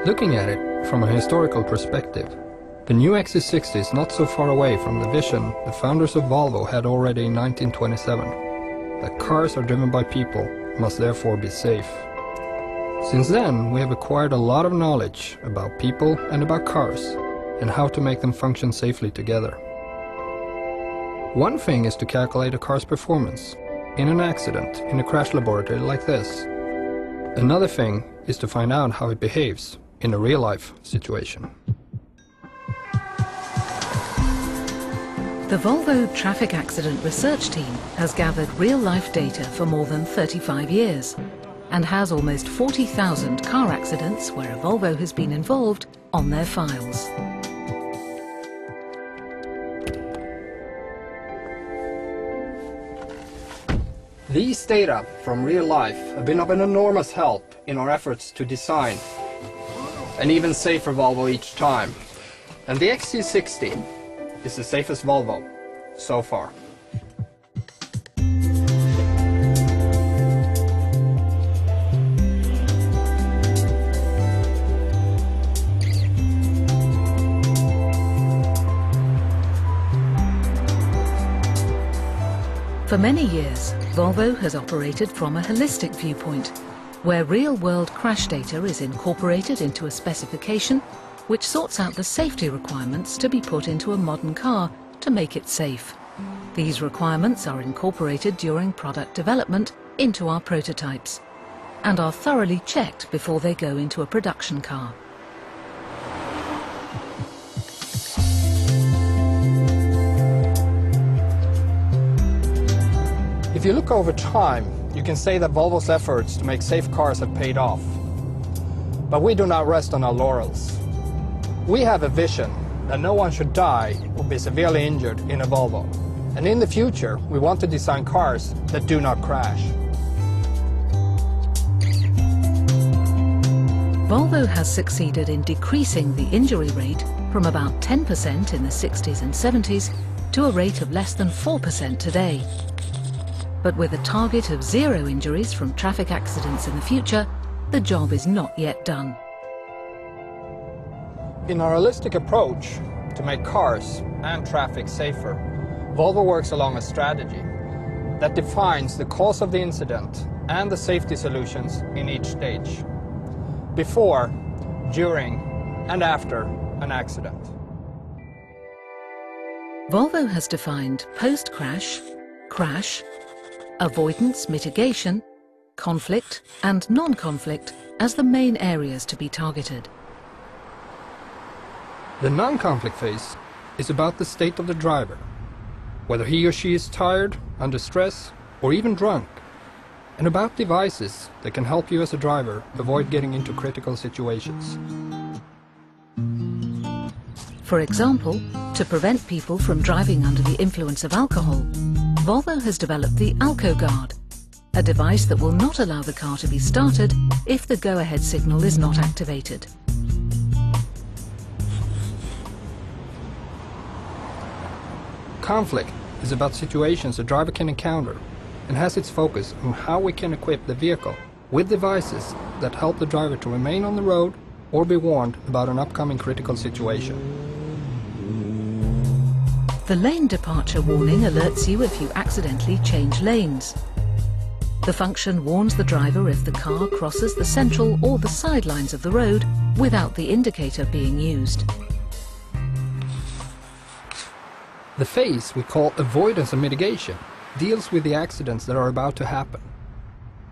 Looking at it from a historical perspective, the new XC60 is not so far away from the vision the founders of Volvo had already in 1927, that cars are driven by people, must therefore be safe. Since then, we have acquired a lot of knowledge about people and about cars, and how to make them function safely together. One thing is to calculate a car's performance in an accident in a crash laboratory like this. Another thing is to find out how it behaves in a real-life situation. The Volvo Traffic Accident Research Team has gathered real-life data for more than 35 years and has almost 40,000 car accidents where a Volvo has been involved on their files. These data from real life have been of an enormous help in our efforts to design an even safer Volvo each time. And the XC60 is the safest Volvo so far. For many years, Volvo has operated from a holistic viewpoint, where real-world crash data is incorporated into a specification which sorts out the safety requirements to be put into a modern car to make it safe. These requirements are incorporated during product development into our prototypes and are thoroughly checked before they go into a production car. If you look over time, you can say that Volvo's efforts to make safe cars have paid off. But we do not rest on our laurels. We have a vision that no one should die or be severely injured in a Volvo. And in the future, we want to design cars that do not crash. Volvo has succeeded in decreasing the injury rate from about 10% in the 60s and 70s to a rate of less than 4% today. But with a target of 0 injuries from traffic accidents in the future, the job is not yet done. In our holistic approach to make cars and traffic safer, Volvo works along a strategy that defines the cause of the incident and the safety solutions in each stage, before, during, and after an accident. Volvo has defined post-crash, crash, avoidance, mitigation, conflict and non-conflict as the main areas to be targeted. The non-conflict phase is about the state of the driver, whether he or she is tired, under stress, or even drunk, and about devices that can help you as a driver avoid getting into critical situations. For example, to prevent people from driving under the influence of alcohol, Volvo has developed the AlcoGuard, a device that will not allow the car to be started if the go-ahead signal is not activated. Conflict is about situations a driver can encounter and has its focus on how we can equip the vehicle with devices that help the driver to remain on the road or be warned about an upcoming critical situation. The lane departure warning alerts you if you accidentally change lanes. The function warns the driver if the car crosses the central or the sidelines of the road without the indicator being used. The phase we call avoidance and mitigation deals with the accidents that are about to happen.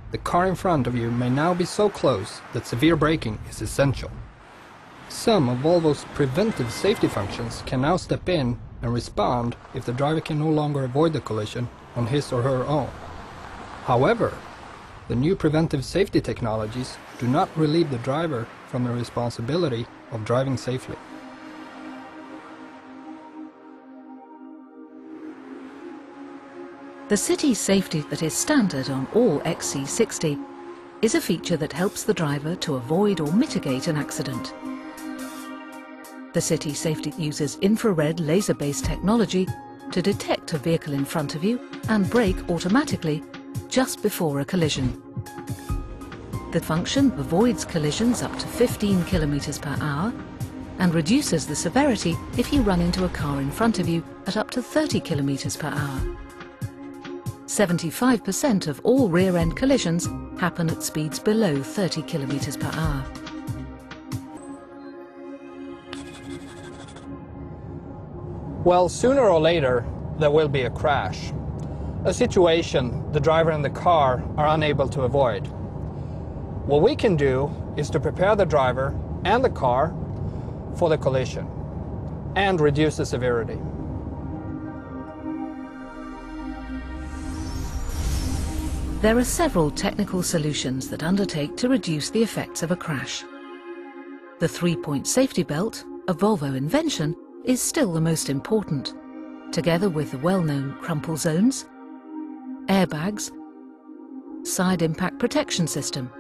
The car in front of you may now be so close that severe braking is essential. Some of Volvo's preventive safety functions can now step in and respond if the driver can no longer avoid the collision on his or her own. However, the new preventive safety technologies do not relieve the driver from the responsibility of driving safely. The city safety that is standard on all XC60 is a feature that helps the driver to avoid or mitigate an accident. The city safety uses infrared laser-based technology to detect a vehicle in front of you and brake automatically just before a collision. The function avoids collisions up to 15 km per hour and reduces the severity if you run into a car in front of you at up to 30 km per hour. 75% of all rear-end collisions happen at speeds below 30 km per hour. Well, sooner or later, there will be a crash. A situation the driver and the car are unable to avoid. What we can do is to prepare the driver and the car for the collision and reduce the severity. There are several technical solutions that undertake to reduce the effects of a crash. The three-point safety belt, a Volvo invention, is still the most important, together with the well-known crumple zones, airbags, side impact protection system.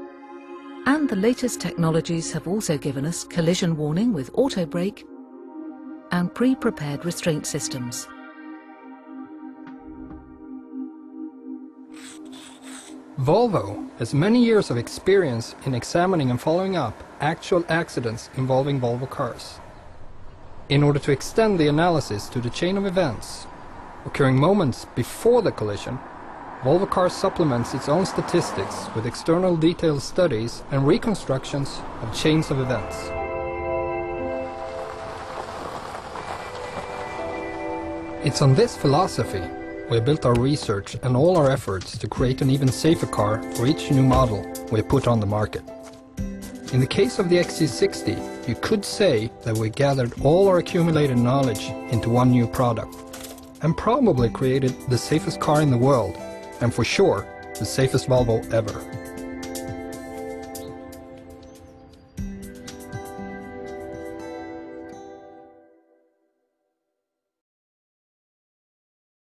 And the latest technologies have also given us collision warning with auto brake and pre-prepared restraint systems. Volvo has many years of experience in examining and following up actual accidents involving Volvo Cars. In order to extend the analysis to the chain of events occurring moments before the collision, Volvo Cars supplements its own statistics with external detailed studies and reconstructions of chains of events. It's on this philosophy we have built our research and all our efforts to create an even safer car for each new model we have put on the market. In the case of the XC60, you could say that we gathered all our accumulated knowledge into one new product and probably created the safest car in the world, and for sure, the safest Volvo ever.